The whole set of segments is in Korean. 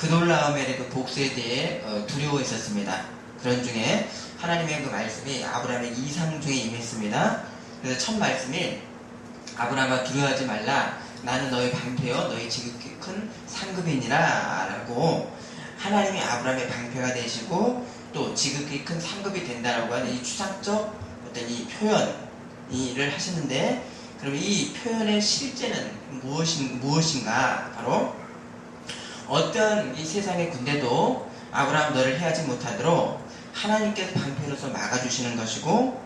그 놀라움의 그 복수에 대해 두려워했었습니다. 그런 중에 하나님의 그 말씀이 아브라함의 이상중에 임했습니다. 그래서 첫 말씀이 아브라함아 두려워하지 말라. 나는 너의 방패요 너의 지극히 큰 상급이니라 라고 하나님이 아브라함의 방패가 되시고 또 지극히 큰 상급이 된다라고 하는 이 추상적 어떤 이 표현을 하시는데, 그럼 이 표현의 실제는 무엇인가? 바로 어떤 이 세상의 군대도 아브라함 너를 해하지 못하도록 하나님께서 방패로서 막아주시는 것이고,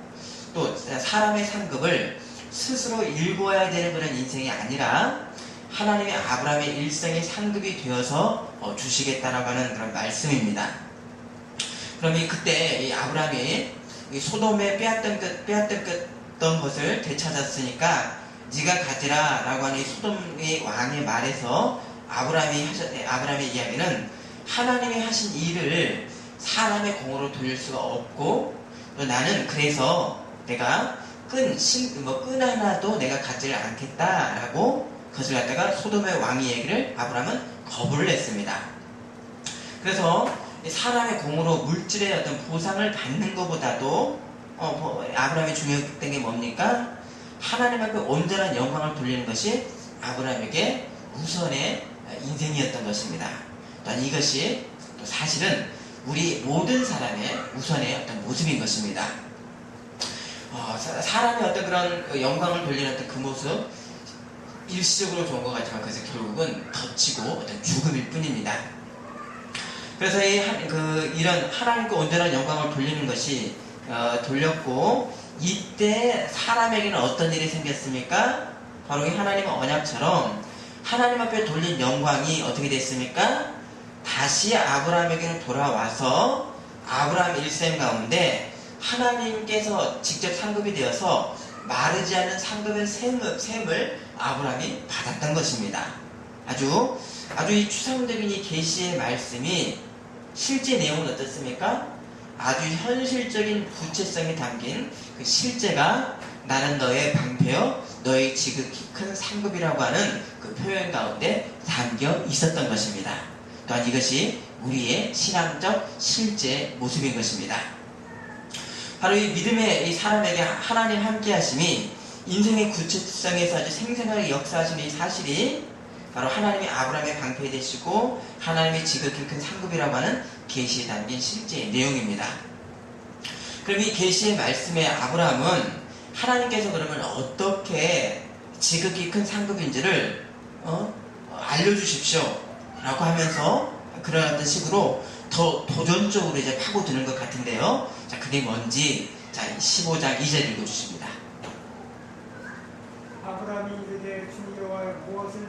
또 사람의 상급을 스스로 일궈야 되는 그런 인생이 아니라 하나님이 아브라함의 일생의 상급이 되어서 주시겠다라고 하는 그런 말씀입니다. 그럼 그때 이 아브라함이 이 소돔에 빼앗겼던 것을 되찾았으니까 네가 가지라 라고 하는 이 소돔의 왕의 말에서 아브라함의 이야기는 하나님이 하신 일을 사람의 공으로 돌릴 수가 없고, 또 나는 그래서 내가 끈 하나도 내가 갖지를 않겠다라고 그것을 갖다가 소돔의 왕의 얘기를 아브라함은 거부를 했습니다. 그래서 사람의 공으로 물질의 어떤 보상을 받는 것보다도 아브라함이 중요했던 게 뭡니까? 하나님 앞에 온전한 영광을 돌리는 것이 아브라함에게 우선의 인생이었던 것입니다. 또한 이것이 또 사실은 우리 모든 사람의 우선의 어떤 모습인 것입니다. 사람의 어떤 그런 영광을 돌리는 어떤 그 모습, 일시적으로 좋은 것 같지만 그것은 결국은 덧치고 어떤 죽음일 뿐입니다. 그래서 이런 하나님께 온전한 영광을 돌리는 것이 돌렸고, 이때 사람에게는 어떤 일이 생겼습니까? 바로 이 하나님의 언약처럼 하나님 앞에 돌린 영광이 어떻게 됐습니까? 다시 아브라함에게는 돌아와서 아브라함 일생 가운데 하나님께서 직접 상급이 되어서 마르지 않는 상급의 셈을 아브라함이 받았던 것입니다. 아주 이 추상적인 이 계시의 말씀이 실제 내용은 어떻습니까? 아주 현실적인 구체성이 담긴 그 실제가 나는 너의 방패요 너의 지극히 큰 상급이라고 하는 그 표현 가운데 담겨 있었던 것입니다. 또한 이것이 우리의 신앙적 실제 모습인 것입니다. 바로 이 믿음의 이 사람에게 하나님 함께 하심이 인생의 구체성에서 아주 생생하게 역사하시는 이 사실이 바로 하나님이 아브라함의 방패 되시고 하나님의 지극히 큰 상급이라고 하는 계시에 담긴 실제 내용입니다. 그럼 이 계시의 말씀에 아브라함은 하나님께서 그러면 어떻게 지극히 큰 상급인지를 알려주십시오 라고 하면서 그런 어떤 식으로 더 도전적으로 이제 파고드는 것 같은데요. 자, 그게 뭔지 15장 2절 읽어주십니다. 아브라함이 이르되 주 여호와 무엇을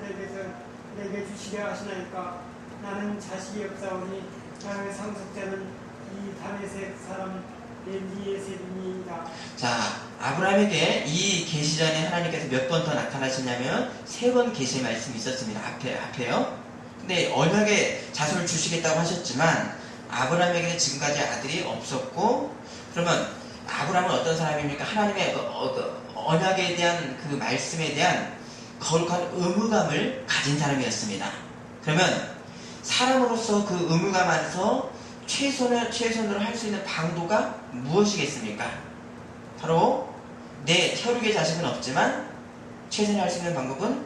내게 주시려 하시나이까? 나는 자식이 없사오니 나의 상속자는 이 다메섹 사람 엘리에셀이니이다. 자, 아브라함에게 이 계시 전에 하나님께서 몇 번 더 나타나시냐면 3번 계시의 말씀이 있었습니다. 앞에요. 근데 언약의 자손을 주시겠다고 하셨지만 아브라함에게는 지금까지 아들이 없었고, 그러면 아브라함은 어떤 사람입니까? 하나님의 언약에 대한 그 말씀에 대한 거룩한 의무감을 가진 사람이었습니다. 그러면 사람으로서 그 의무감 안에서 최선으로 할 수 있는 방도가 무엇이겠습니까? 바로 내 혈육의 자식은 없지만 최선을 할 수 있는 방법은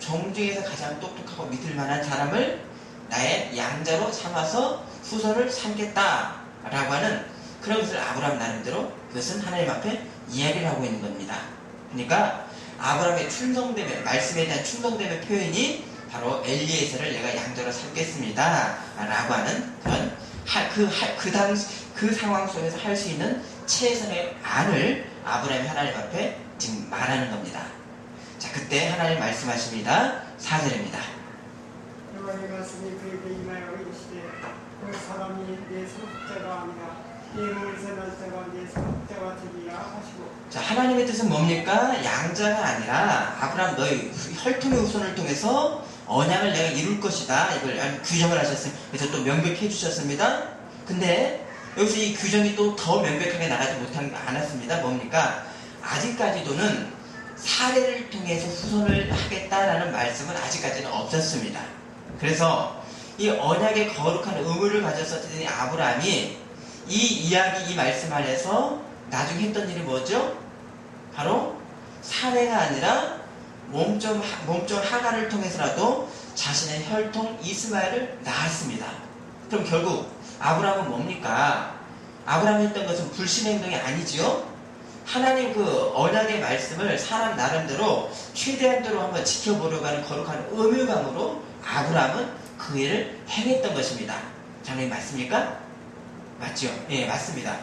종중에서 가장 똑똑하고 믿을 만한 사람을 나의 양자로 삼아서 후손을 삼겠다라고 하는 그런 것을 아브라함 나름대로 그것은 하나님 앞에 이야기를 하고 있는 겁니다. 그러니까 아브라함의 충성됨의 말씀에 대한 충성됨의 표현이 바로 엘리에셀을 내가 양자로 삼겠습니다 라고 하는 그런 그 상황 속에서 할 수 있는 최선의 안을 아브라함이 하나님 앞에 지금 말하는 겁니다. 자, 그때 하나님 말씀하십니다. 4절입니다. 여호와의 말씀이 그에게 임하여 이르시되 그 사람이 내 상속자가 아니라 내 몸에서 날 자가 내 상속자가 되리라 하시고. 자, 하나님의 뜻은 뭡니까? 양자가 아니라 아브라함 너의 혈통의 후손을 통해서 언약을 내가 이룰 것이다. 이걸 규정을 하셨어요. 그래서 또 명백히 해주셨습니다. 근데 여기서 이 규정이 또 더 명백하게 나가지 않았습니다. 뭡니까? 아직까지도는 사례를 통해서 후손을 하겠다라는 말씀은 아직까지는 없었습니다. 그래서 이 언약의 거룩한 의무를 가졌었던 이 아브라함이 이 이야기, 이 말씀 안에서 나중에 했던 일이 뭐죠? 바로 사례가 아니라 몸종 하가를 통해서라도 자신의 혈통 이스마엘을 낳았습니다. 그럼 결국 아브라함은 뭡니까? 아브라함이 했던 것은 불신의 행동이 아니지요? 하나님 그 언약의 말씀을 사람 나름대로 최대한도로 한번 지켜보려고 하는 거룩한 의무감으로 아브라함은 그 일을 행했던 것입니다. 장로님 맞습니까? 맞죠? 예, 맞습니다.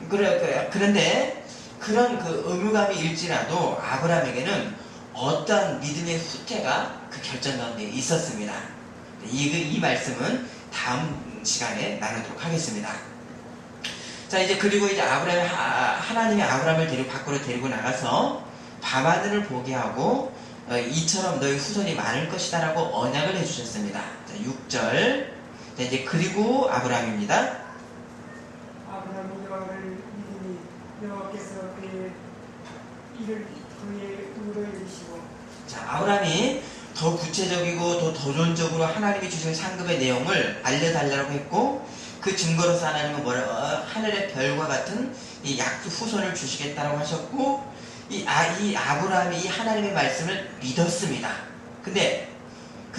그런데 그런 그 의무감이 일지라도 아브라함에게는 어떠한 믿음의 후퇴가 그 결정 가운데 있었습니다. 이 말씀은 다음 시간에 나누도록 하겠습니다. 자, 이제 그리고 이제 하나님이 아브라함을 밖으로 데리고 나가서 밤하늘을 보게 하고 이처럼 너희 후손이 많을 것이다 라고 언약을 해주셨습니다. 자, 6절. 자, 이제 그리고 아브라함입니다. 아브라함이 여호와를 믿으니 여호와께서 그의 일을 그의 의로 이루시고. 자, 아브라함이 더 구체적이고 더 도전적으로 하나님이 주신 상급의 내용을 알려달라고 했고, 그 증거로서 하나님은 하늘의 별과 같은 이 약속 후손을 주시겠다라고 하셨고, 이 아브라함이 이 하나님의 말씀을 믿었습니다. 근데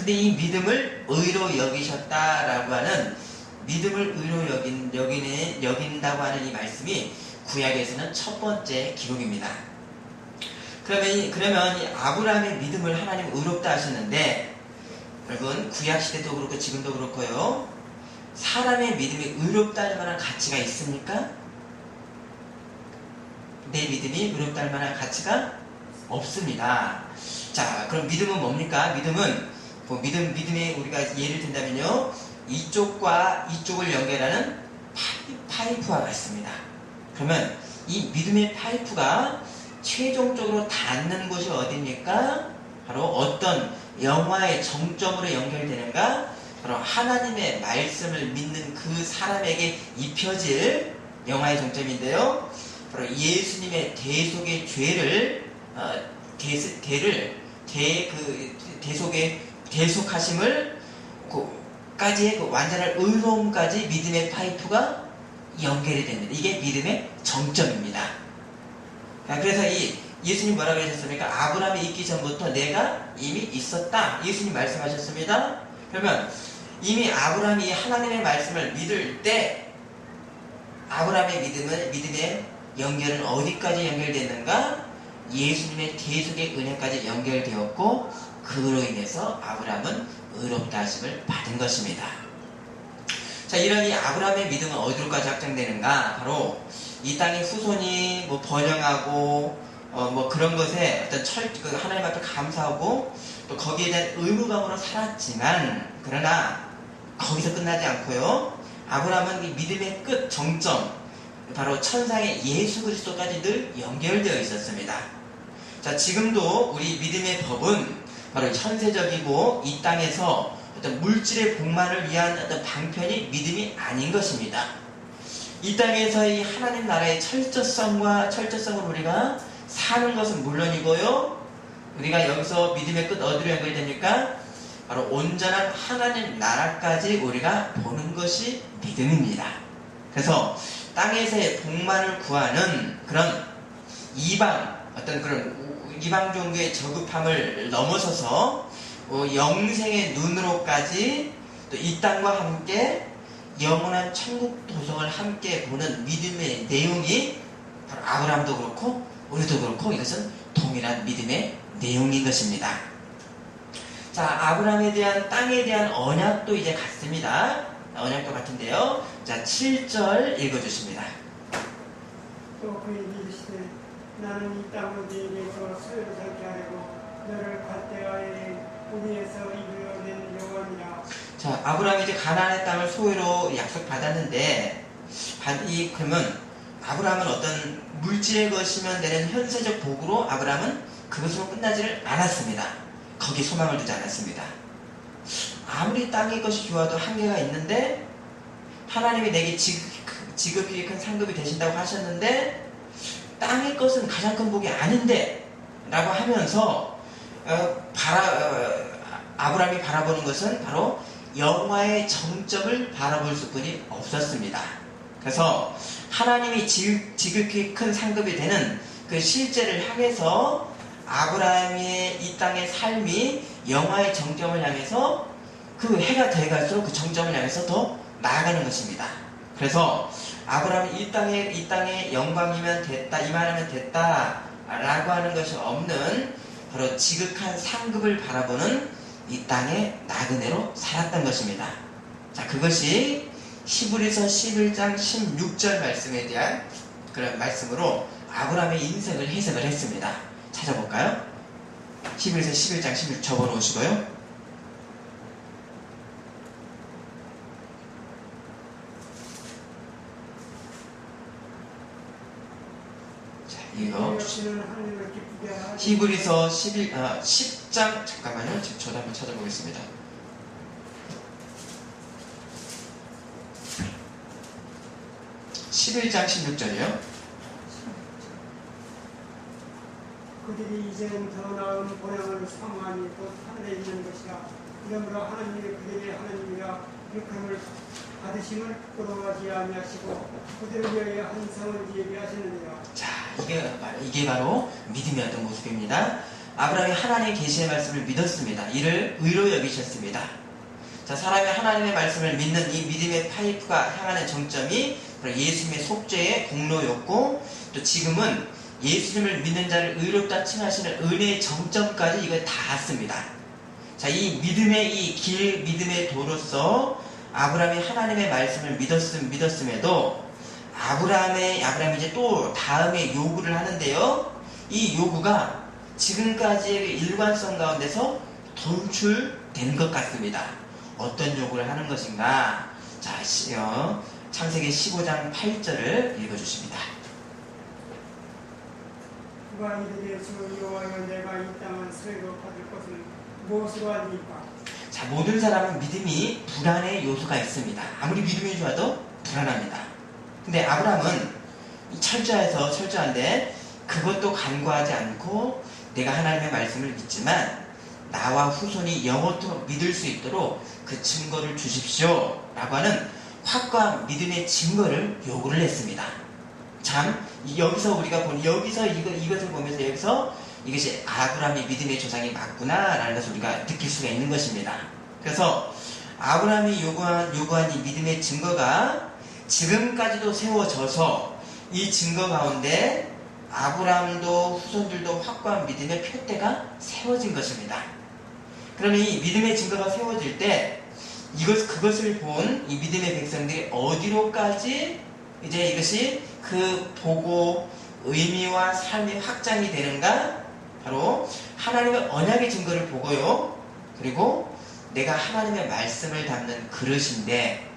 이 믿음을 의로 여기셨다라고 하는, 믿음을 의로 여긴다고 하는 이 말씀이 구약에서는 첫 번째 기록입니다. 그러면 이 아브라함의 믿음을 하나님 의롭다 하셨는데, 여러분 구약 시대도 그렇고 지금도 그렇고요, 사람의 믿음이 의롭다 할 만한 가치가 있습니까? 내 믿음이 의롭다 할 만한 가치가 없습니다. 자, 그럼 믿음은 뭡니까? 믿음에 우리가 예를 든다면요, 이쪽과 이쪽을 연결하는 파이프와 같습니다. 그러면 이 믿음의 파이프가 최종적으로 닿는 곳이 어디입니까? 바로 어떤 영화의 정점으로 연결되는가? 바로 하나님의 말씀을 믿는 그 사람에게 입혀질 영화의 정점인데요, 바로 예수님의 대속의 대속하심을 까지의 그 완전한 의로움까지 믿음의 파이프가 연결이 됩니다. 이게 믿음의 정점입니다. 그래서 예수님 뭐라고 하셨습니까? 아브라함이 있기 전부터 내가 이미 있었다. 예수님 말씀하셨습니다. 그러면 이미 아브라함이 하나님의 말씀을 믿을 때 아브라함의 믿음의 연결은 어디까지 연결됐는가? 예수님의 대속의 은혜까지 연결되었고, 그로 인해서 아브라함은 의롭다 하심을 받은 것입니다. 자, 이런 이 아브라함의 믿음은 어디로까지 확장되는가? 바로 이 땅의 후손이 번영하고 그런 것에 어떤 하나님 앞에 감사하고 또 거기에 대한 의무감으로 살았지만, 그러나 거기서 끝나지 않고요, 아브라함은 이 믿음의 끝 정점, 바로 천상의 예수 그리스도까지 늘 연결되어 있었습니다. 자, 지금도 우리 믿음의 법은 바로 현세적이고 이 땅에서 어떤 물질의 복만을 위한 어떤 방편이 믿음이 아닌 것입니다. 이 땅에서의 하나님 나라의 철저성을 우리가 사는 것은 물론이고요, 우리가 여기서 믿음의 끝 어디로 연결됩니까? 바로 온전한 하나님 나라까지 우리가 보는 것이 믿음입니다. 그래서 땅에서의 복만을 구하는 그런 이방 종교의 저급함을 넘어서서 영생의 눈으로까지 또 이 땅과 함께 영원한 천국 도성을 함께 보는 믿음의 내용이 바로 아브라함도 그렇고 우리도 그렇고 이것은 동일한 믿음의 내용인 것입니다. 자, 아브라함에 대한 땅에 대한 언약도 이제 같습니다. 언약도 같은데요. 자, 7절 읽어주십니다. 또 그에게 이르시되 나는 이 땅을 네게서 소유를 살게 하려고 너를 갈대아의 우리에서 이루어낸 여호와니라. 자, 아브라함이 이제 가나안의 땅을 소유로 약속받았는데, 그러면 아브라함은 어떤 물질의 것이면 되는 현세적 복으로 아브라함은 그것으로 끝나지를 않았습니다. 거기에 소망을 두지 않았습니다. 아무리 땅의 것이 좋아도 한계가 있는데, 하나님이 내게 지극히 큰 상급이 되신다고 하셨는데, 땅의 것은 가장 큰 복이 아닌데 라고 하면서 아브라함이 바라보는 것은 바로 영화의 정점을 바라볼 수뿐이 없었습니다. 그래서 하나님이 지극히 큰 상급이 되는 그 실제를 향해서 아브라함의 이 땅의 삶이 영화의 정점을 향해서 그 해가 돼갈수록 그 정점을 향해서 더 나아가는 것입니다. 그래서 아브라함이 이 땅의 영광이면 됐다, 이만하면 됐다 라고 하는 것이 없는 바로 지극한 상급을 바라보는 이 땅의 나그네로 살았던 것입니다. 자, 그것이 히브리서 11장 16절 말씀에 대한 그런 말씀으로 아브라함의 인생을 해석을 했습니다. 찾아볼까요? 히브리서 11장 16 접어놓으시고요. 자, 이거 히브리서 10장 잠깐만요. 지금 저도 한번 찾아보겠습니다. (11장 16절이요) 그들이 이제는 더 나은 본향을 사모하니 곧 하늘에 있는 것이라. 그러므로 하나님이 그들의 하나님이라 일컬음을 받으심을 부러워하지 아니하시고 그들을 위하여 한 성을 지으게 하시느니라. 자, 이게 바로 믿음의 어떤 모습입니다. 아브라함이 하나님의 계시의 말씀을 믿었습니다. 이를 의로 여기셨습니다. 자, 사람이 하나님의 말씀을 믿는 이 믿음의 파이프가 향하는 정점이 바로 예수님의 속죄의 공로였고, 또 지금은 예수님을 믿는 자를 의롭다 칭하시는 은혜의 정점까지 이걸 닿았습니다. 자, 이 믿음의 이 길, 믿음의 도로서 아브라함이 하나님의 말씀을 믿었음에도 아브라함이 이제 또 다음에 요구를 하는데요. 이 요구가 지금까지의 일관성 가운데서 돌출된 것 같습니다. 어떤 요구를 하는 것인가? 자, 창세기 15장 8절을 읽어주십니다. 그가 이르되 주 여호와여 내가 이 땅을 소유로 받을 것은 무엇으로 하리이까? 자, 모든 사람은 믿음이 불안의 요소가 있습니다. 아무리 믿음이 좋아도 불안합니다. 근데 아브라함은 철저한데 그것도 간과하지 않고 내가 하나님의 말씀을 믿지만 나와 후손이 영원토록 믿을 수 있도록 그 증거를 주십시오 라고 하는 확고한 믿음의 증거를 요구를 했습니다. 참, 여기서 우리가 보는, 이것을 보면서 여기서 이것이 아브라함의 믿음의 조상이 맞구나 라는 것을 우리가 느낄 수가 있는 것입니다. 그래서 아브라함이 요구한 이 믿음의 증거가 지금까지도 세워져서 이 증거 가운데 아브라함도 후손들도 확고한 믿음의 표대가 세워진 것입니다. 그러면 이 믿음의 증거가 세워질 때 그것을 본 이 믿음의 백성들이 어디로까지 이제 이것이 그 보고 의미와 삶이 확장이 되는가? 바로 하나님의 언약의 증거를 보고요. 그리고 내가 하나님의 말씀을 담는 그릇인데,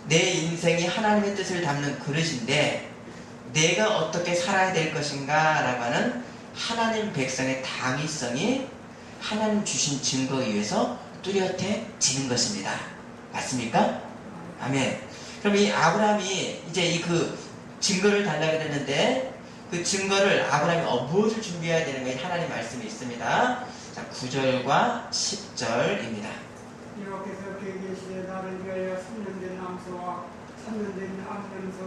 내 인생이 하나님의 뜻을 담는 그릇인데 내가 어떻게 살아야 될 것인가 라고 하는 하나님 백성의 당위성이 하나님 주신 증거에 의해서 뚜렷해지는 것입니다. 맞습니까? 아멘. 그럼 이 아브라함이 이제 그 증거를 달라고 했는데 그 증거를 아브라함이 무엇을 준비해야 되는 가 하나님 말씀이 있습니다. 자, 9절과 10절입니다. 여호와께서 그에게 이르시되 나를 위하여 3년 된 암소와 3년 된 암염소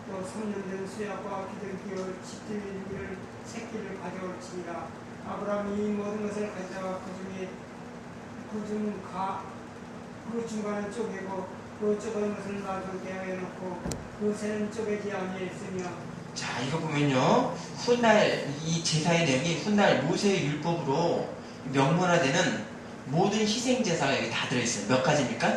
또 3년 된 수약과 기름기를 집들이를 새끼를 가져올지니라. 아브라함이 이 모든 것을 가져다가 그 중간은 쪼개고 그 쪼개는 것을 놔두게 해놓고 그 새는 쪼개지 아니했으며. 자, 이거 보면요, 훗날 이 제사의 내용이 훗날 모세의 율법으로 명문화되는 모든 희생 제사가 여기 다 들어있어요. 몇 가지입니까?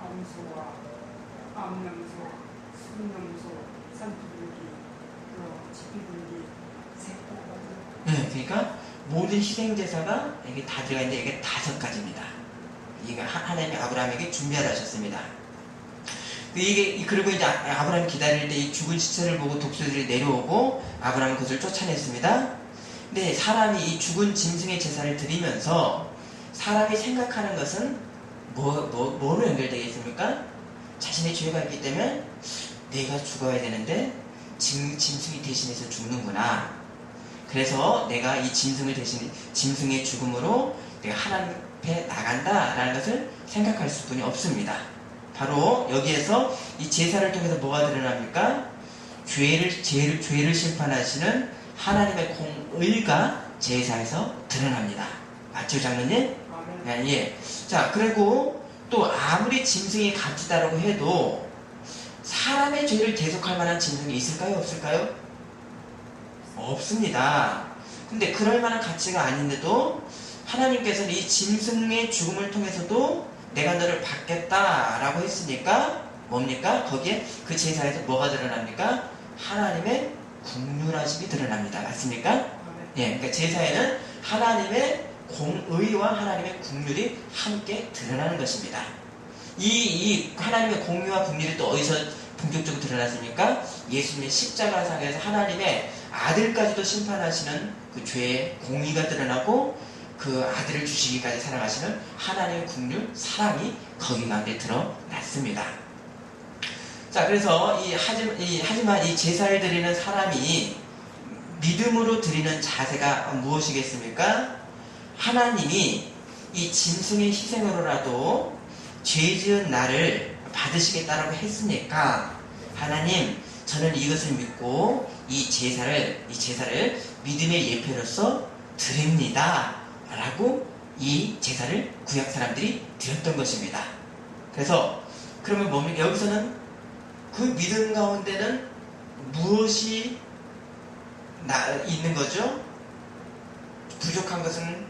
암소와 암염소, 순염소, 산두들기, 지피들기, 색깔까지. 네, 그러니까 모든 희생 제사가 여기 다 들어가 있는데 이게 5가지입니다. 이게 하나님이 아브라함에게 준비하라 하셨습니다. 그리고 이제 아브라함이 기다릴 때 이 죽은 시체를 보고 독수리들이 내려오고 아브라함은 그것을 쫓아냈습니다. 근데 사람이 이 죽은 짐승의 제사를 드리면서 사람이 생각하는 것은 뭐로 연결되겠습니까? 자신의 죄가 있기 때문에 내가 죽어야 되는데 짐승이 대신해서 죽는구나. 그래서 내가 이 짐승을 대신 짐승의 죽음으로 내가 하나님 앞에 나간다라는 것을 생각할 수뿐이 없습니다. 바로 여기에서 이 제사를 통해서 뭐가 드러납니까? 죄를 심판하시는 하나님의 공의가 제사에서 드러납니다. 맞죠, 장로님? 아멘. 예. 자, 그리고 또 아무리 짐승이 값지다라고 해도 사람의 죄를 대속할 만한 짐승이 있을까요? 없을까요? 없습니다. 근데 그럴 만한 가치가 아닌데도 하나님께서는 이 짐승의 죽음을 통해서도 내가 너를 받겠다라고 했으니까 뭡니까? 거기에 그 제사에서 뭐가 드러납니까? 하나님의 국률하심이 드러납니다. 맞습니까? 아멘. 예, 그러니까 제사에는 하나님의 공의와 하나님의 국률이 함께 드러나는 것입니다. 이 하나님의 공의와 국률이 또 어디서 본격적으로 드러났습니까? 예수님의 십자가상에서 하나님의 아들까지도 심판하시는 그 죄의 공의가 드러나고 그 아들을 주시기까지 사랑하시는 하나님의 국률, 사랑이 거기 가운데 드러났습니다. 자, 그래서 하지만 이 제사를 드리는 사람이 믿음으로 드리는 자세가 무엇이겠습니까? 하나님이 이 짐승의 희생으로라도 죄 지은 나를 받으시겠다라고 했으니까 하나님, 저는 이것을 믿고 이 제사를 믿음의 예표로서 드립니다 라고 이 제사를 구약 사람들이 드렸던 것입니다. 그래서 그러면 뭡니까? 여기서는 그 믿음 가운데는 무엇이 있는 거죠? 부족한 것은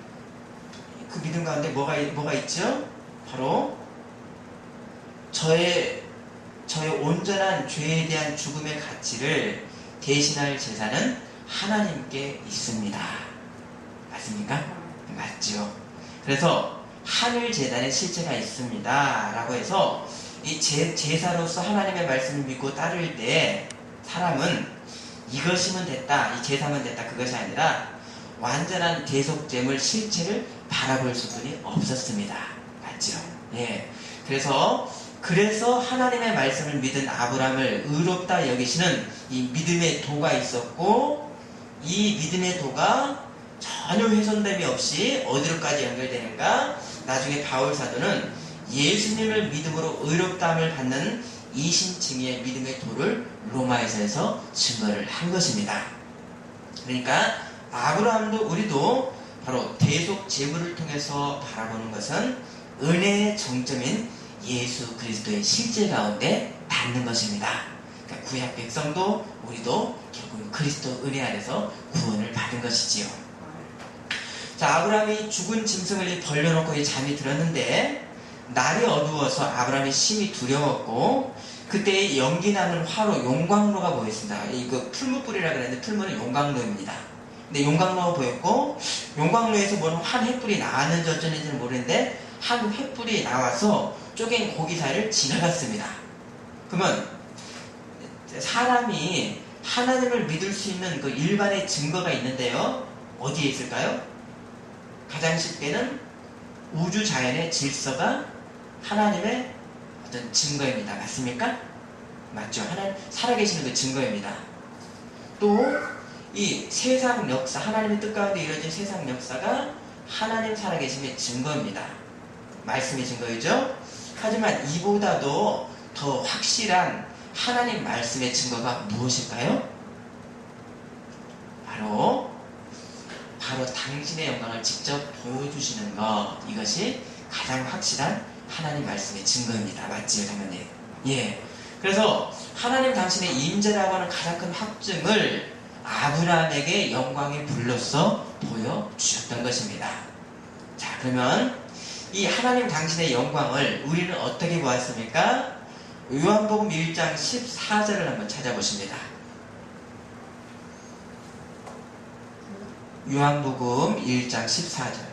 그 믿음 가운데 뭐가 있죠? 바로 저의 온전한 죄에 대한 죽음의 가치를 대신할 제사는 하나님께 있습니다. 맞습니까? 맞죠. 그래서 하늘 제단에 실체가 있습니다 라고 해서 이 제사로서 하나님의 말씀을 믿고 따를 때 사람은 이것이면 됐다, 이 제사면 됐다, 그것이 아니라 완전한 대속됨을 실체를 바라볼 수뿐이 없었습니다. 맞죠? 예. 그래서 하나님의 말씀을 믿은 아브라함을 의롭다 여기시는 이 믿음의 도가 있었고, 이 믿음의 도가 전혀 훼손됨이 없이 어디로까지 연결되는가? 나중에 바울 사도는 예수님을 믿음으로 의롭다함을 받는 이신칭의 믿음의 도를 로마에서 증거를 한 것입니다. 그러니까 아브라함도 우리도 바로 대속 제물을 통해서 바라보는 것은 은혜의 정점인 예수 그리스도의 실제 가운데 닿는 것입니다. 그러니까 구약 백성도 우리도 결국 그리스도 은혜 안에서 구원을 받은 것이지요. 자, 아브라함이 죽은 짐승을 벌려놓고 잠이 들었는데 날이 어두워서 아브라함이 심히 두려웠고, 그때 연기 나는 화로 용광로가 보였습니다. 이거 풀무불이라 그랬는데 풀무는 용광로입니다. 근데 용광로가 보였고, 용광로에서 뭔 한 횃불이 나왔는지 어쩌는지는 모르는데 한 횃불이 나와서 쪼갠 고기 사이를 지나갔습니다. 그러면 사람이 하나님을 믿을 수 있는 그 일반의 증거가 있는데요, 어디에 있을까요? 가장 쉽게는 우주 자연의 질서가 하나님의 어떤 증거입니다. 맞습니까? 맞죠? 하나님 살아계시는 그 증거입니다. 또 이 세상 역사, 하나님의 뜻 가운데 이루어진 세상 역사가 하나님 살아계심의 증거입니다. 말씀의 증거이죠? 하지만 이보다도 더 확실한 하나님 말씀의 증거가 무엇일까요? 바로 당신의 영광을 직접 보여주시는 것, 이것이 가장 확실한 하나님 말씀의 증거입니다. 맞지요, 장로님? 예. 그래서 하나님 당신의 임재라고 하는 가장 큰 확증을 아브라함에게 영광의 불로써 보여주셨던 것입니다. 자, 그러면 이 하나님 당신의 영광을 우리는 어떻게 보았습니까? 요한복음 1장 14절을 한번 찾아보십니다. 요한복음 1장 14절.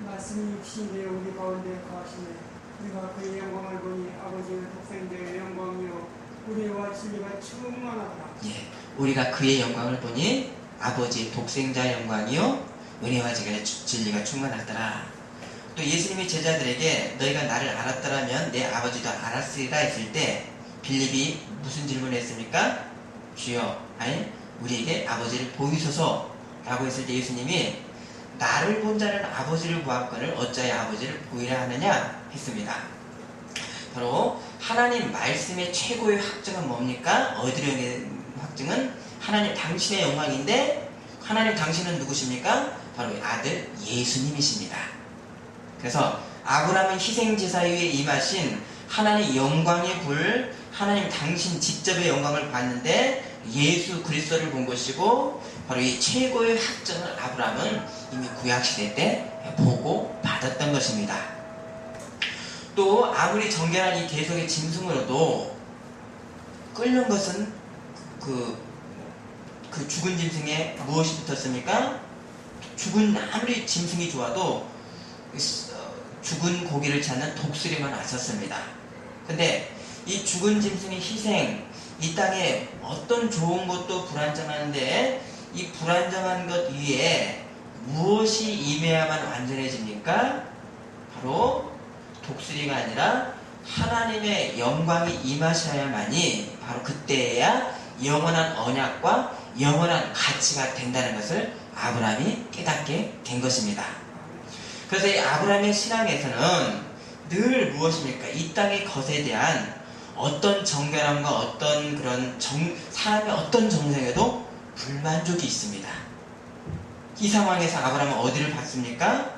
말씀이 육신되어 우리 가운데 거하시네. 우리가 그의 영광을 보니 아버지의 독생자의 영광이요 우리와 진리가 충만하더라. 예, 우리가 그의 영광을 보니 아버지의 독생자의 영광이요 은혜와 진리가 충만하더라. 또 예수님이 제자들에게 너희가 나를 알았더라면 내 아버지도 알았으리라 했을 때 빌립이 무슨 질문을 했습니까? 주여, 아니 우리에게 아버지를 보이소서 라고 했을 때 예수님이 나를 본 자는 아버지를 보았거늘 어찌하여 아버지를 보이라 하느냐 했습니다. 바로 하나님 말씀의 최고의 확증은 뭡니까? 어디령의 확증은 하나님 당신의 영광인데 하나님 당신은 누구십니까? 바로 아들 예수님이십니다. 그래서 아브라함은 희생제사 위에 임하신 하나님 영광의 불, 하나님 당신 직접의 영광을 봤는데 예수 그리스도를 본 것이고 바로 이 최고의 확증을 아브라함은 이미 구약시대 때 보고 받았던 것입니다. 또 아무리 정결한 이 대속의 짐승으로도 끓는 것은 그 죽은 짐승에 무엇이 붙었습니까? 죽은 아무리 짐승이 좋아도 죽은 고기를 찾는 독수리만 왔었습니다. 근데 이 죽은 짐승의 희생, 이 땅에 어떤 좋은 것도 불안정한데 이 불안정한 것 위에 무엇이 임해야만 완전해집니까? 바로 독수리가 아니라 하나님의 영광이 임하셔야만이 바로 그때야 영원한 언약과 영원한 가치가 된다는 것을 아브라함이 깨닫게 된 것입니다. 그래서 이 아브라함의 신앙에서는 늘 무엇입니까? 이 땅의 것에 대한 어떤 정결함과 어떤 그런 사람의 어떤 정성에도 불만족이 있습니다. 이 상황에서 아브라함은 어디를 봤습니까?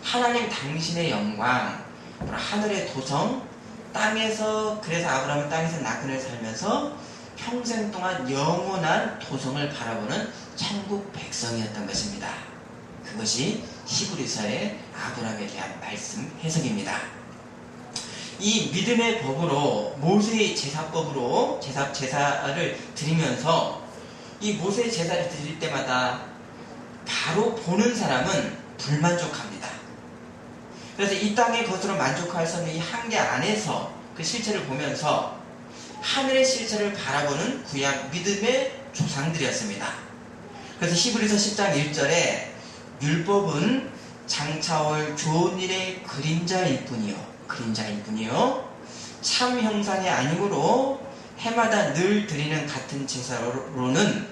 하나님 당신의 영광, 하늘의 도성, 땅에서, 그래서 아브라함은 땅에서 나그네를 살면서 평생 동안 영원한 도성을 바라보는 천국 백성이었던 것입니다. 그것이 히브리서의 아브라함에 대한 말씀 해석입니다. 이 믿음의 법으로 모세의 제사법으로 제사를 드리면서 이 모세의 제사를 드릴 때마다 바로 보는 사람은 불만족합니다. 그래서 이 땅의 것으로 만족할 수 없는 이 한계 안에서 그 실체를 보면서 하늘의 실체를 바라보는 구약 믿음의 조상들이었습니다. 그래서 히브리서 10장 1절에 율법은 장차올 좋은 일의 그림자일 뿐이요 참 형상이 아니므로 해마다 늘 드리는 같은 제사로는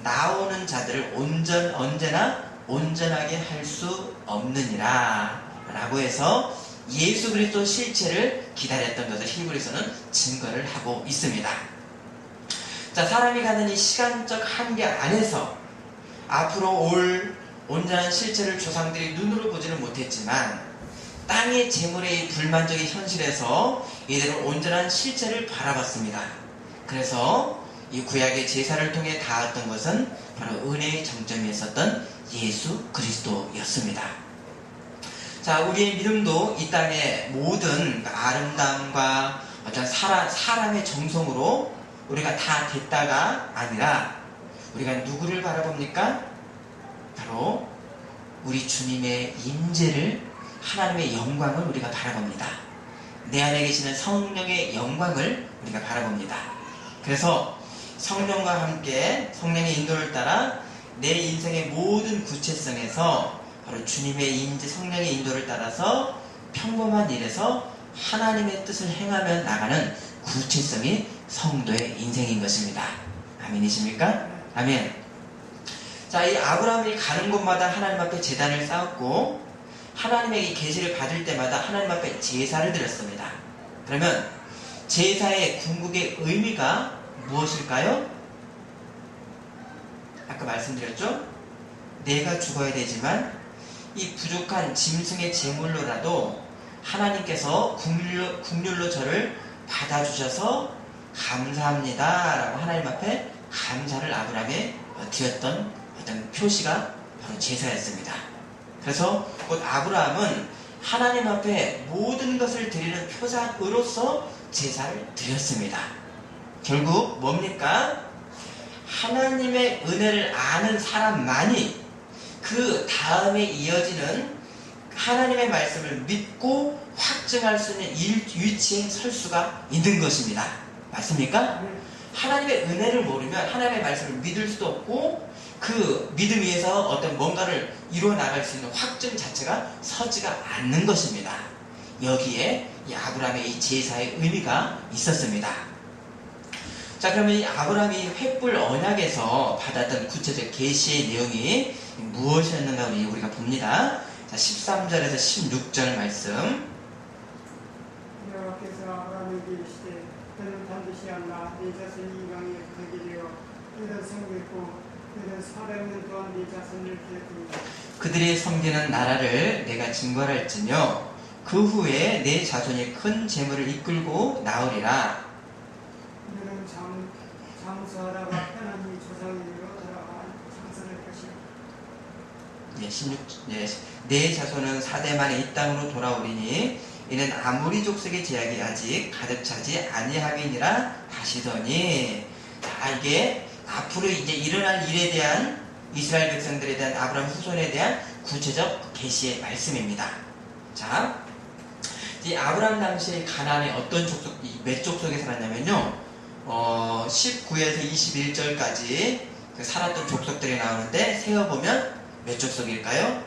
나오는 자들을 언제나 온전하게 할 수 없느니라 라고 해서 예수 그리스도 실체를 기다렸던 것을 히브리서는 증거를 하고 있습니다. 자, 사람이 가는 이 시간적 한계 안에서 앞으로 올 온전한 실체를 조상들이 눈으로 보지는 못했지만 땅의 재물의 불만족의 현실에서 이들은 온전한 실체를 바라봤습니다. 그래서 이 구약의 제사를 통해 닿았던 것은 바로 은혜의 정점에 있었던 예수 그리스도였습니다. 자, 우리의 믿음도 이 땅의 모든 아름다움과 어떤 사람의 정성으로 우리가 다 됐다가 아니라 우리가 누구를 바라봅니까? 바로 우리 주님의 임재를, 하나님의 영광을 우리가 바라봅니다. 내 안에 계시는 성령의 영광을 우리가 바라봅니다. 그래서 성령과 함께 성령의 인도를 따라 내 인생의 모든 구체성에서 바로 주님의 임재, 성령의 인도를 따라서 평범한 일에서 하나님의 뜻을 행하며 나가는 구체성이 성도의 인생인 것입니다. 아멘이십니까? 아멘. 자, 이 아브라함이 가는 곳마다 하나님 앞에 제단을 쌓았고 하나님의 이 계시를 받을 때마다 하나님 앞에 제사를 드렸습니다. 그러면 제사의 궁극의 의미가 무엇일까요? 아까 말씀드렸죠? 내가 죽어야 되지만 이 부족한 짐승의 제물로라도 하나님께서 국률로 저를 받아주셔서 감사합니다 라고 하나님 앞에 감사를 아브라함에 드렸던 어떤 표시가 바로 제사였습니다. 그래서 곧 아브라함은 하나님 앞에 모든 것을 드리는 표상으로서 제사를 드렸습니다. 결국 뭡니까? 하나님의 은혜를 아는 사람만이 그 다음에 이어지는 하나님의 말씀을 믿고 확증할 수 있는 위치에 설 수가 있는 것입니다. 맞습니까? 하나님의 은혜를 모르면 하나님의 말씀을 믿을 수도 없고 그 믿음 위에서 어떤 뭔가를 이루어 나갈 수 있는 확증 자체가 서지가 않는 것입니다. 여기에 이 아브라함의 이 제사의 의미가 있었습니다. 자, 그러면 이 아브라함이 횃불 언약에서 받았던 구체적 계시의 내용이 무엇이었는가 우리가 봅니다. 자, 13절에서 16절 말씀. 여호와께서 아브라함에게 이르시되 너는 반드시 알라 네 자손이 이방에 되게 되어 그들을 섬기고 그들은 400년 동안 네 자손을 기억하리라. 그들이 섬기는 나라를 내가 징벌할지뇨 그 후에 내 자손이 큰 재물을 이끌고 나오리라. 그들은 장수하다가 편안히 조상에게로 돌아가 장사할 것이라. 예, 16, 예, 내 자손은 4대 만에 이 땅으로 돌아오리니 이는 아무리 족속의 제약이 아직 가득 차지 아니함이니라 하시더니. 자, 이게 앞으로 이제 일어날 일에 대한 이스라엘 백성들에 대한 아브라함 후손에 대한 구체적 계시의 말씀입니다. 자, 이 아브라함 당시에 가나안에 어떤 족속, 몇 족속에 살았냐면요, 19에서 21절까지 그 살았던 족속들이 나오는데 세어보면 몇 족속일까요?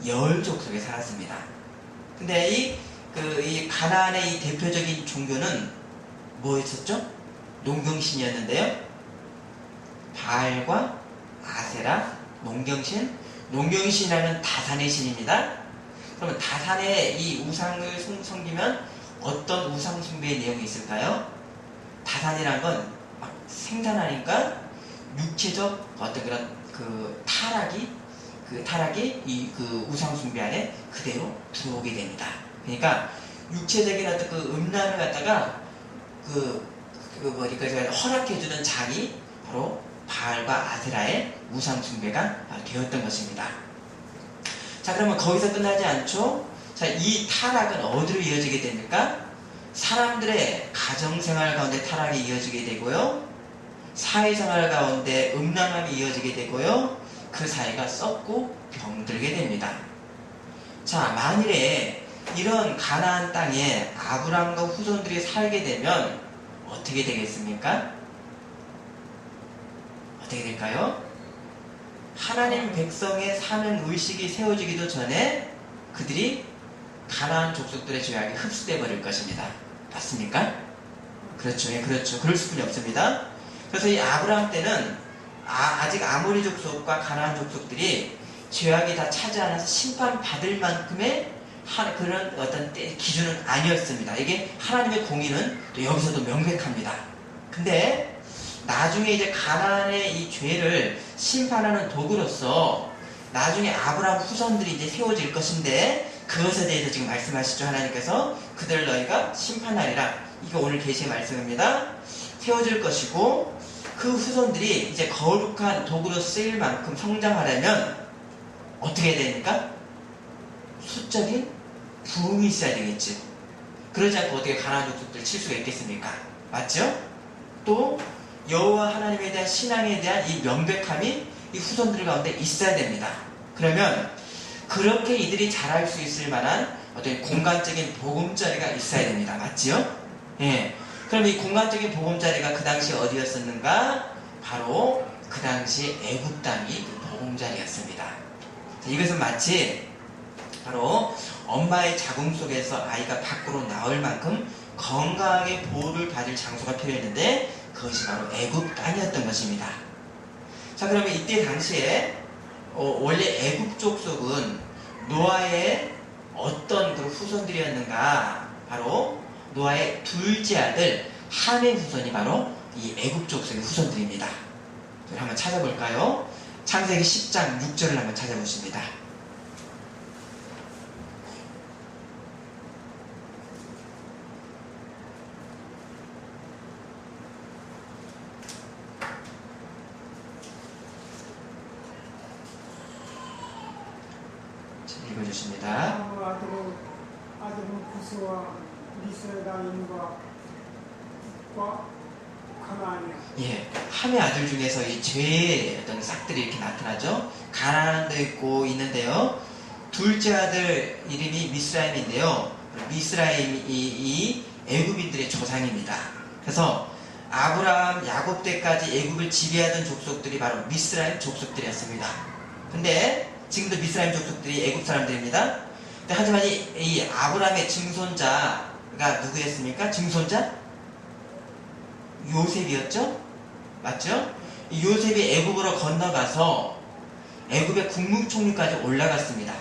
10족속에 살았습니다. 근데 이 가나안의 이 대표적인 종교는 뭐였었죠? 농경신이었는데요. 바알과 아세라, 농경신이라는 다산의 신입니다. 그러면 다산의 이 우상을 섬기면 어떤 우상 숭배의 내용이 있을까요? 다산이란 건 막 생산하니까 육체적 어떤 그런 그 타락이 그 우상 숭배 안에 그대로 들어오게 됩니다. 그러니까 육체적인 어떤 그 음란을 갖다가 그러니까 허락해주는 장이 바로 바알과 아세라의 우상 숭배가 되었던 것입니다. 자, 그러면 거기서 끝나지 않죠? 자, 이 타락은 어디로 이어지게 됩니까? 사람들의 가정생활 가운데 타락이 이어지게 되고요. 사회생활 가운데 음란함이 이어지게 되고요. 그 사회가 썩고 병들게 됩니다. 자, 만일에 이런 가나안 땅에 아브라함과 후손들이 살게 되면 어떻게 되겠습니까? 어떻게 될까요? 하나님 백성의 사는 의식이 세워지기도 전에 그들이 가나안 족속들의 죄악에 흡수되어 버릴 것입니다. 맞습니까? 그렇죠. 예, 그렇죠. 그럴 수뿐이 없습니다. 그래서 이 아브라함 때는 아직 아모리 족속과 가나안 족속들이 죄악이 다 차지 않아서 심판받을 만큼의 그런 어떤 기준은 아니었습니다. 이게 하나님의 공의는 또 여기서도 명백합니다. 근데 나중에 이제 가나안의 이 죄를 심판하는 도구로서 나중에 아브라함 후손들이 이제 세워질 것인데 그것에 대해서 지금 말씀하시죠. 하나님께서 그들 너희가 심판하리라. 이거 오늘 계시의 말씀입니다. 세워질 것이고 그 후손들이 이제 거룩한 도구로 쓰일 만큼 성장하려면 어떻게 해야 됩니까? 수적인 부흥이 있어야 되겠지. 그러지 않고 어떻게 가나안 족속들을 칠 수가 있겠습니까? 맞죠? 또 여호와 하나님에 대한 신앙에 대한 이 명백함이 이 후손들 가운데 있어야 됩니다. 그러면 그렇게 이들이 자랄 수 있을 만한 어떤 공간적인 보금자리가 있어야 됩니다. 맞지요? 예. 그럼 이 공간적인 보금자리가 그 당시 어디였었는가? 바로 그 당시 애굽 땅이 그 보금자리였습니다. 이것은 마치 바로 엄마의 자궁 속에서 아이가 밖으로 나올 만큼 건강하게 보호를 받을 장소가 필요했는데 그것이 바로 애굽 땅이었던 것입니다. 자, 그러면 이때 당시에 원래 애굽 족속은 노아의 어떤 그 후손들이었는가? 바로 노아의 둘째 아들 함의 후손이 바로 이 애굽 족속의 후손들입니다. 한번 찾아볼까요? 창세기 10장 6절을 한번 찾아보십니다. 읽어주십니다. 아들은 구스와 미스라임과 가나안이야. 예, 함의 아들 중에서 이 죄의 어떤 싹들이 이렇게 나타나죠. 가나안도 있고 있는데요. 둘째 아들 이름이 미스라임인데요. 미스라임이 이 애굽인들의 조상입니다. 그래서 아브라함, 야곱 때까지 애굽을 지배하던 족속들이 바로 미스라임 족속들이었습니다. 근데 지금도 미스라임 족속들이 애굽 사람들입니다. 근데 하지만 이 아브라함의 증손자가 누구였습니까? 증손자? 요셉이었죠? 맞죠? 이 요셉이 애굽으로 건너가서 애굽의 국무총리까지 올라갔습니다.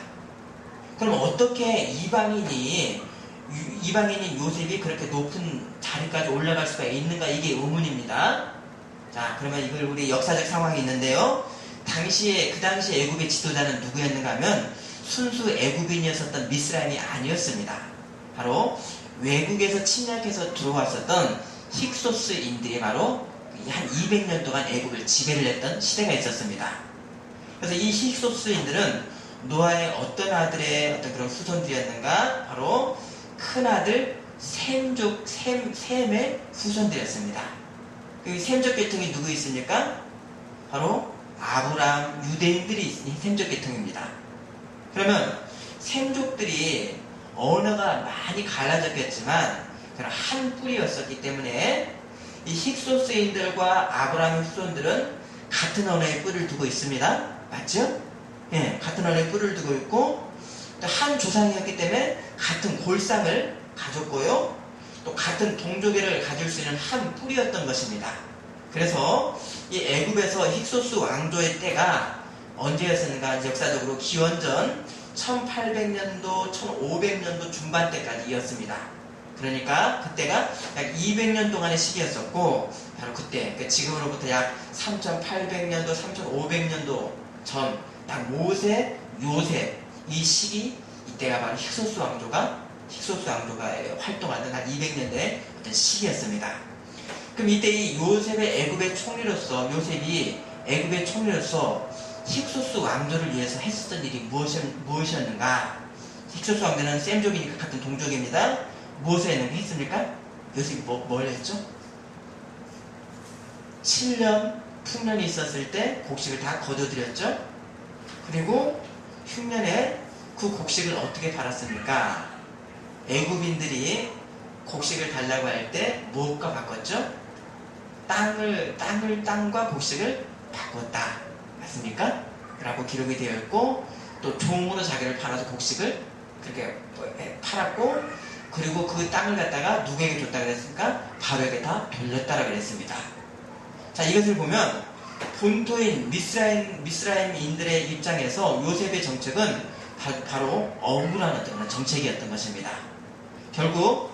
그럼 어떻게 이방인인 요셉이 그렇게 높은 자리까지 올라갈 수가 있는가? 이게 의문입니다. 자, 그러면 이걸 우리 역사적 상황이 있는데요. 그 당시 애굽의 지도자는 누구였는가 하면 순수 애굽인이었었던 미스라임이 아니었습니다. 바로 외국에서 침략해서 들어왔었던 힉소스인들이 바로 한 200년 동안 애굽을 지배를 했던 시대가 있었습니다. 그래서 이 힉소스인들은 노아의 어떤 아들의 어떤 그런 후손들이었는가? 바로 큰아들 셈의 후손들이었습니다. 그 셈족 계통이 누구 있습니까? 바로 아브라함, 유대인들이 있으니 셈족 계통입니다. 그러면 셈족들이 언어가 많이 갈라졌겠지만 그런 한 뿌리였었기 때문에 이 힉소스인들과 아브라함의 후손들은 같은 언어의 뿌리를 두고 있습니다. 맞죠? 예, 같은 언어의 뿌리를 두고 있고 또 한 조상이었기 때문에 같은 골상을 가졌고요. 또 같은 동족애를 가질 수 있는 한 뿌리였던 것입니다. 그래서 이 애굽에서 힉소스 왕조의 때가 언제였었는가? 역사적으로 기원전 1800년도, 1500년도 중반 때까지 이었습니다. 그러니까 그때가 약 200년 동안의 시기였었고 바로 그때 지금으로부터 약 3800년도, 3500년도 전 딱 모세, 요셉 이 시기 이때가 바로 힉소스 왕조가 활동하던 한 200년대 어떤 시기였습니다. 그럼 이때 이 요셉이 애굽의 총리로서 힉소스 왕조를 위해서 했었던 일이 무엇이었는가? 힉소스 왕조는 셈족이니까 같은 동족입니다. 무엇을 했습니까? 요셉이 뭘 했죠? 7년 풍년이 있었을 때 곡식을 다 거둬들였죠? 그리고 흉년에 그 곡식을 어떻게 팔았습니까? 애굽인들이 곡식을 달라고 할 때 무엇과 바꿨죠? 땅과 곡식을 바꿨다. 맞습니까? 라고 기록이 되어 있고 또 종으로 자기를 팔아서 곡식을 그렇게 팔았고 그리고 그 땅을 갖다가 누구에게 줬다고 그랬습니까? 바로에게 다 돌렸다라고 그랬습니다. 자, 이것을 보면 본토인 미스라임인들의 입장에서 요셉의 정책은 바로 억울한 어떤 정책이었던 것입니다. 결국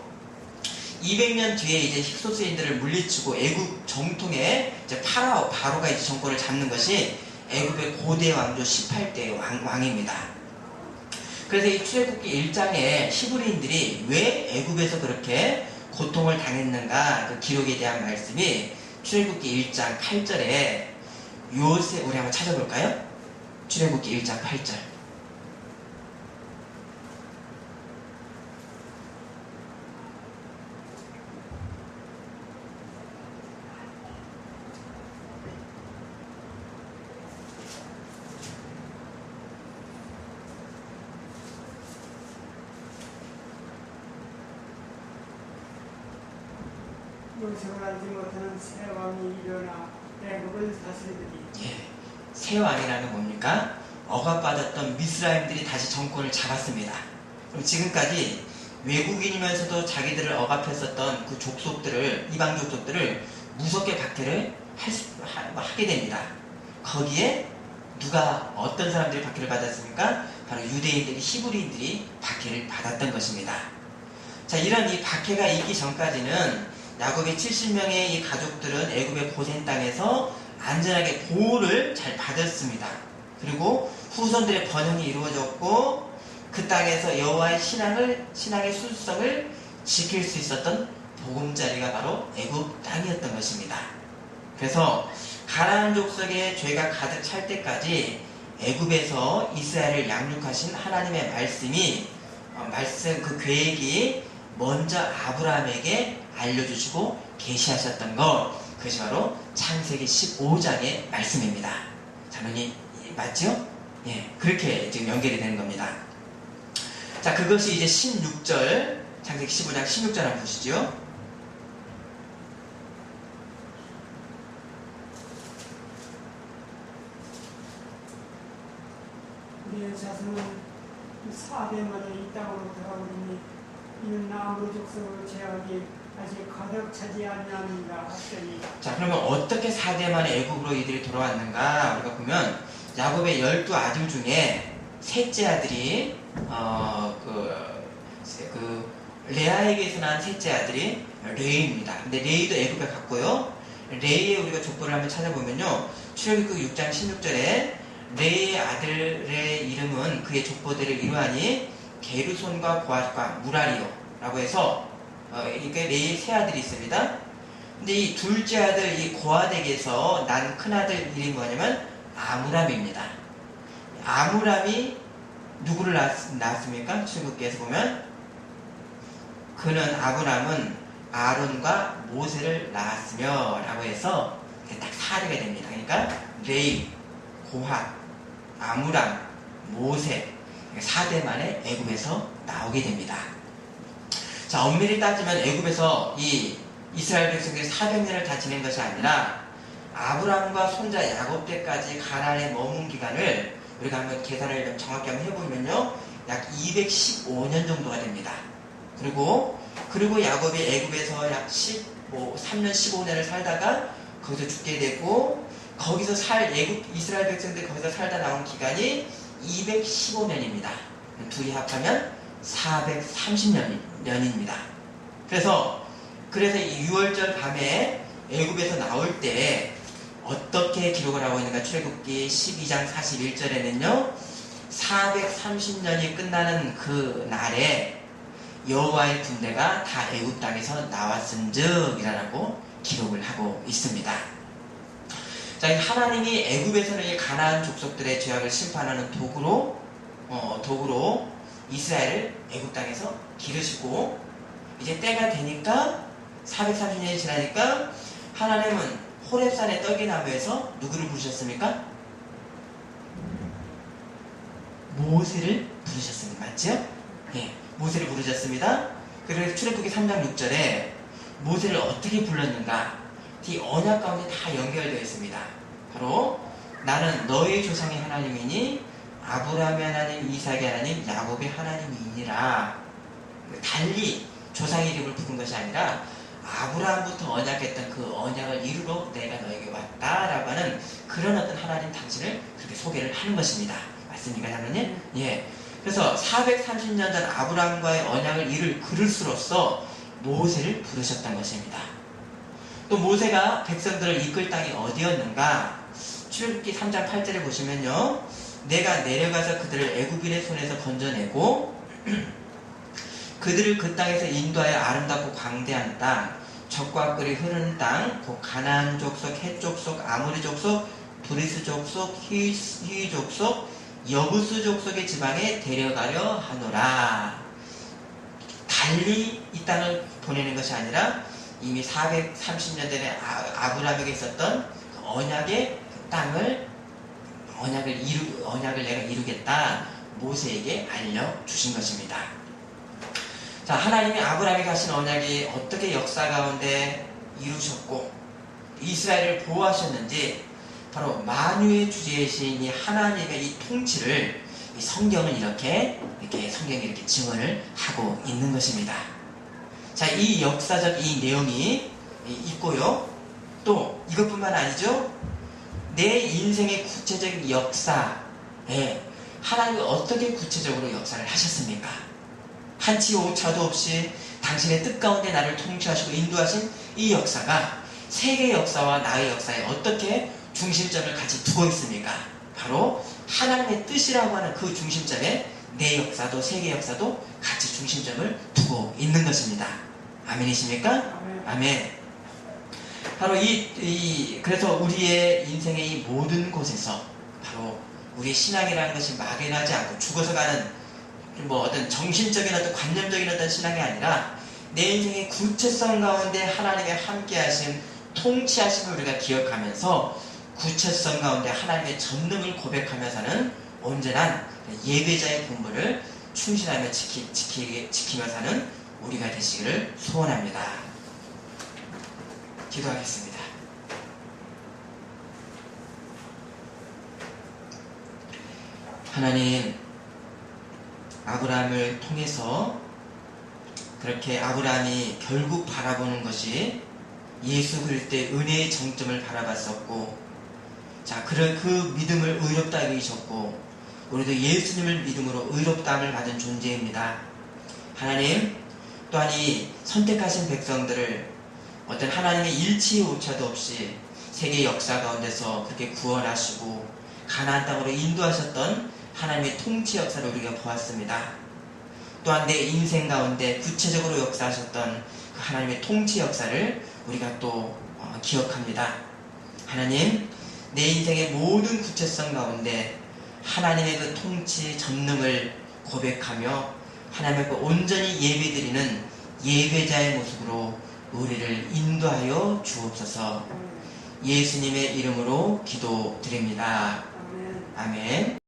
200년 뒤에 이제 힉소스인들을 물리치고 애굽 정통의 이제 바로가 이제 정권을 잡는 것이 애굽의 고대 왕조 18대 왕입니다. 그래서 이 출애굽기 1장에 히브리인들이 왜 애굽에서 그렇게 고통을 당했는가 그 기록에 대한 말씀이 출애굽기 1장 8절에 요셉 우리 한번 찾아볼까요? 출애굽기 1장 8절. 요셉을 알지 못하는 새 왕이 일어나 애굽을 다스리더니 새 왕이라는 뭡니까? 억압받았던 미스라임들이 다시 정권을 잡았습니다. 그럼 지금까지 외국인이면서도 자기들을 억압했었던 그 이방 족속들을 무섭게 박해를 하게 됩니다. 거기에 어떤 사람들이 박해를 받았습니까? 바로 유대인들이, 히브리인들이 박해를 받았던 것입니다. 자, 이런 이 박해가 있기 전까지는 야곱의 70명의 이 가족들은 애굽의 고센 땅에서 안전하게 보호를 잘 받았습니다. 그리고 후손들의 번영이 이루어졌고 그 땅에서 여호와의 신앙의 순수성을 지킬 수 있었던 보금자리가 바로 애굽 땅이었던 것입니다. 그래서 가나안 족속의 죄가 가득 찰 때까지 애굽에서 이스라엘을 양육하신 하나님의 그 계획이 먼저 아브라함에게 알려주시고 계시하셨던 것, 그것이 바로 창세기 15장의 말씀입니다. 자문이 맞죠? 예, 그렇게 지금 연결이 되는 겁니다. 자, 그것이 이제 16절, 창세기 15장 16절 한번 보시죠. 우리의 자손은 4대 만에 이 땅으로 돌아오니 이는 아무 족속의 죄악이 아직 가득 차지 아니하느니라 하시니. 자, 그러면 어떻게 4대 만에 애굽으로 이들이 돌아왔는가? 우리가 보면 야곱의 12 아들 중에 셋째 아들이 레아에게서 난 셋째 아들이 레이입니다. 근데 레이도 애굽에 갔고요. 레이의 우리가 족보를 한번 찾아보면요. 출애굽기 6장 16절에 레이의 아들의 이름은 그의 족보들을 이루하니 게르손과 고앗과 무라리오라고 해서 이게 레이의 세 아들이 있습니다. 근데 이 둘째 아들 이 고앗에게서 난 큰아들 이름이 뭐냐면 아므람입니다. 아므람이 누구를 낳았습니까? 출애굽기에서 보면 그는 아므람은 아론과 모세를 낳았으며 라고 해서 딱 4대가 됩니다. 그러니까 레이, 고핫, 아므람, 모세 4대 만에 애굽에서 나오게 됩니다. 자, 엄밀히 따지면 애굽에서 이 이스라엘 백성들이 400년을 다 지낸 것이 아니라 아브람과 손자 야곱 때까지 가나안에 머문 기간을 우리가 한번 계산을 좀 정확히 한번 해보면요, 약 215년 정도가 됩니다. 그리고 야곱이 애굽에서 약 3년 15년을 살다가 거기서 죽게 되고, 거기서 애굽 이스라엘 백성들이 거기서 살다 나온 기간이 215년입니다. 둘이 합하면 430년입니다. 그래서 이 6월절 밤에 애굽에서 나올 때 어떻게 기록을 하고 있는가? 출애굽기 12장 41절에는요 430년이 끝나는 그 날에 여호와의 군대가 다 애굽 땅에서 나왔은즉이라고 기록을 하고 있습니다. 자, 하나님이 애굽에서는 이 가나안 족속들의 죄악을 심판하는 도구로 이스라엘을 애굽 땅에서 기르시고, 이제 때가 되니까 430년이 지나니까 하나님은 호렙산의 떨기나무에서 누구를 부르셨습니까? 모세를 부르셨습니다. 맞죠? 예, 모세를 부르셨습니다. 그래서 출애굽기 3장 6절에 모세를 어떻게 불렀는가? 이 언약 가운데 다 연결되어 있습니다. 바로 나는 너의 조상의 하나님이니 아브라함의 하나님, 이삭의 하나님, 야곱의 하나님이니라. 달리 조상의 이름을 부른 것이 아니라 아브라함부터 언약했던 그 언약을 이루러 내가 너에게 왔다라고 하는 그런 어떤 하나님 당신을 그렇게 소개를 하는 것입니다. 맞습니까, 장로님? 예. 그래서 430년 전 아브라함과의 언약을 이룰 그릇으로서 모세를 부르셨던 것입니다. 또 모세가 백성들을 이끌 땅이 어디였는가? 출애굽기 3장 8절에 보시면요, 내가 내려가서 그들을 애굽인의 손에서 건져내고 그들을 그 땅에서 인도하여 아름답고 광대한 땅, 젖과 꿀이 흐르는 땅, 곧 가나안 족속, 헷 족속, 아모리 족속, 브리스 족속, 히위 족속, 여부스 족속의 지방에 데려가려 하노라. 달리 이 땅을 보내는 것이 아니라 이미 430년 전에 아브라함에게 있었던 그 언약의 그 땅을 언약을 내가 이루겠다 모세에게 알려주신 것입니다. 자, 하나님이 아브라함에게 하신 언약이 어떻게 역사 가운데 이루셨고 이스라엘을 보호하셨는지 바로 만유의 주제이신 이 하나님의 이 통치를 이 성경은 이렇게 성경이 이렇게 증언을 하고 있는 것입니다. 자, 이 역사적 이 내용이 있고요. 또 이것뿐만 아니죠. 내 인생의 구체적인 역사에 하나님이 어떻게 구체적으로 역사를 하셨습니까? 한치 오차도 없이 당신의 뜻 가운데 나를 통치하시고 인도하신 이 역사가 세계 역사와 나의 역사에 어떻게 중심점을 같이 두고 있습니까? 바로 하나님의 뜻이라고 하는 그 중심점에 내 역사도 세계 역사도 같이 중심점을 두고 있는 것입니다. 아멘이십니까? 아멘. 바로 그래서 우리의 인생의 이 모든 곳에서 바로 우리의 신앙이라는 것이 막연하지 않고 죽어서 가는 어떤 정신적인 어떤 관념적인 어떤 신앙이 아니라 내 인생의 구체성 가운데 하나님의 함께하신 통치하심을 우리가 기억하면서 구체성 가운데 하나님의 전능을 고백하면서는 온전한 예배자의 본분을 충실하며 지키며 사는 우리가 되시기를 소원합니다. 기도하겠습니다. 하나님, 아브라함을 통해서 그렇게 아브라함이 결국 바라보는 것이 예수 그리스도의 은혜의 정점을 바라봤었고, 자, 그 믿음을 의롭다 여기셨고, 우리도 예수님을 믿음으로 의롭다함을 받은 존재입니다. 하나님, 또한 이 선택하신 백성들을 어떤 하나님의 일치의 오차도 없이 세계 역사 가운데서 그렇게 구원하시고 가나안 땅으로 인도하셨던 하나님의 통치 역사를 우리가 보았습니다. 또한 내 인생 가운데 구체적으로 역사하셨던 그 하나님의 통치 역사를 우리가 또 기억합니다. 하나님, 내 인생의 모든 구체성 가운데 하나님의 그 통치 전능을 고백하며 하나님 앞에 온전히 예배드리는 예배자의 모습으로 우리를 인도하여 주옵소서. 예수님의 이름으로 기도드립니다. 아멘. 아멘.